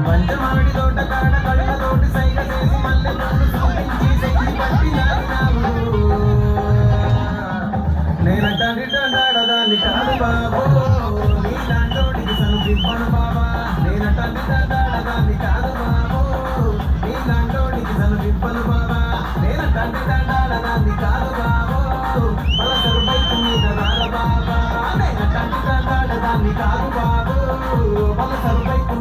పంచమాడి తోట కాడ కళ్ళతోటి సైగ చేసి మల్లె పూలు చూపించి సెయ్యి పట్టి లాగినావు. నేనటాడదాన్ని కాదు బాబో నీలాంటోడికి సనుపివ్వను బాబా. నేనటాడదాన్ని కాదు బాబో నీలాంటోడికి సనుపివ్వను బాబా. నేనటాడదాన్ని కాదు బాబో పలసరు బైకు మీద రాల బాబా. నేనటాడదాన్ని కాదు బాబో పలసరు బైకు